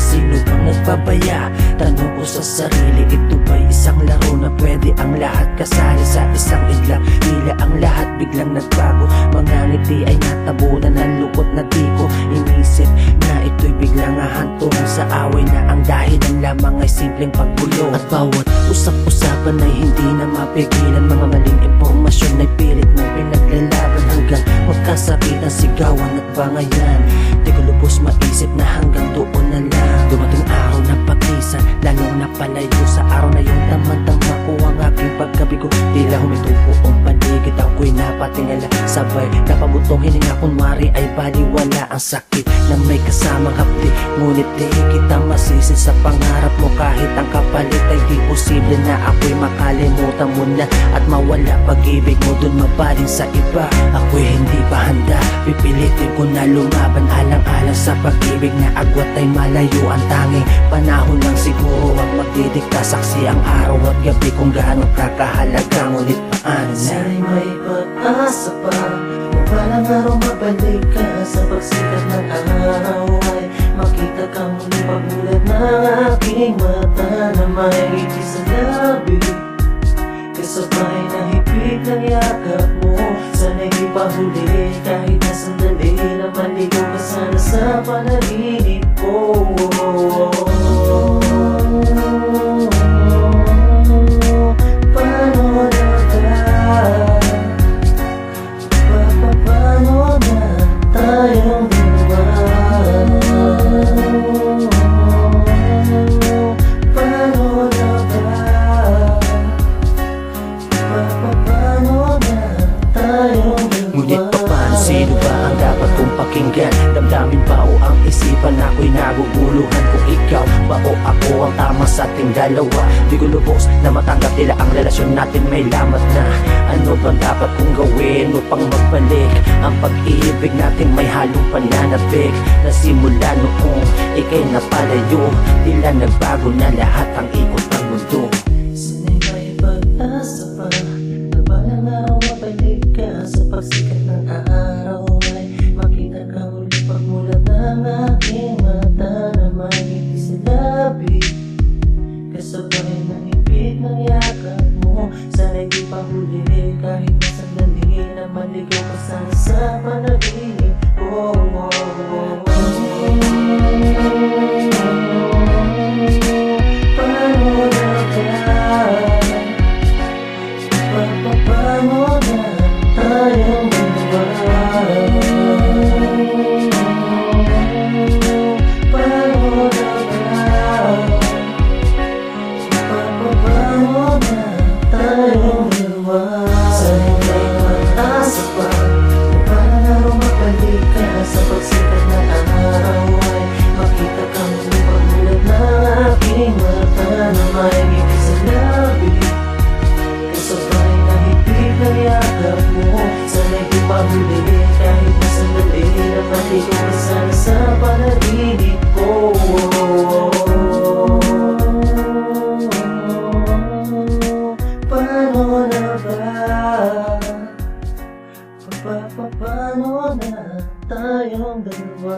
sino bang nagpabaya? Tanong ko sa sarili, ito ba'y isang laro na pwede ang lahat kasali sa isang idla? Tila ang lahat biglang nagbago, mga ngiti ay natabunan ng lukot na di ko inisip na ito'y biglang ahantong sa away na ang dahilan lamang ay simpleng pagbulo. At bawat usap-usapan ay hindi na mapigilan, mga maling impormasyon ay pilit mong pinaglalaban hanggang magkasakitan, sigawan at bangayan. Di ko lubos maisip na hanggang doon na lang. Dumating araw na paglisan, lalong napalayo sa araw na yun. Tama-tama ko ang aking pagkabigo, tila humitupo ang paligid, ako'y napatingala. Sabay napabutong hininga, kunwari ay baliwala ang sakit na may kasamang hapdi. Ngunit di kita masisi sa pangarap mo, kahit ang kapalit ay di posible na ako'y makalimutan mo na at mawala pag-ibig mo dun mabaling sa iba. Ako'y hindi pa handa, pipilitin ko na lumaban alang-alang sa pag-ibig na agwat ay malayo. Ang tanging panahon lang siguro ang magdidikta, saksi ang araw at gabi kung gaano kakahalaga. Ngunit paano sana'y may pag-asa pa na balang araw mabalik ka sa pagsikat ng araw, ay makita ka muli pagmulat ng aking mata na may ngiti sa labi, kasabay na higpit ng yakap mo. Sana'y di pa huli kahit na sandali na maligaw ka sana sa panaginip ko. Ngunit paano, sino ba ang dapat kong pakinggan? Damdamin ba o ang isipan ako'y naguguluhan? Kung ikaw ba o ako ang tama sa ating dalawa, di ko lubos na matanggap nila ang relasyon natin may lamat na. Ano bang dapat kong gawin upang magbalik ang pag-ibig natin may halong pananabik na simula noong ika'y napalayo? Tila nagbago na lahat ang ikot ng mundo. Sana'y may pag-asa pa na balang araw mabalik ka sa pagsikat ng araw, ay makita ka muli pagmulat ng aking mata na may ngiti sa labi, kasabay na higpit ng yakap mo. Sana'y di pa huli kahit na sandali na maligaw ka sana sa panaginip ko. Paano na tayong dalawa? Paano na tayong dalawa? Sana'y may pag-asa pa na balang araw mabalik ka sa pagsikat ng araw, ay makita ka muli pagmulat ng aking mata na may ngiti sa labi, kasabay na higpit ng yakap mo. Sana'y di pa huli kahit na sandali na maligaw ka sana sa panaginip ko. Paano na ba? Paano na tayong dalawa?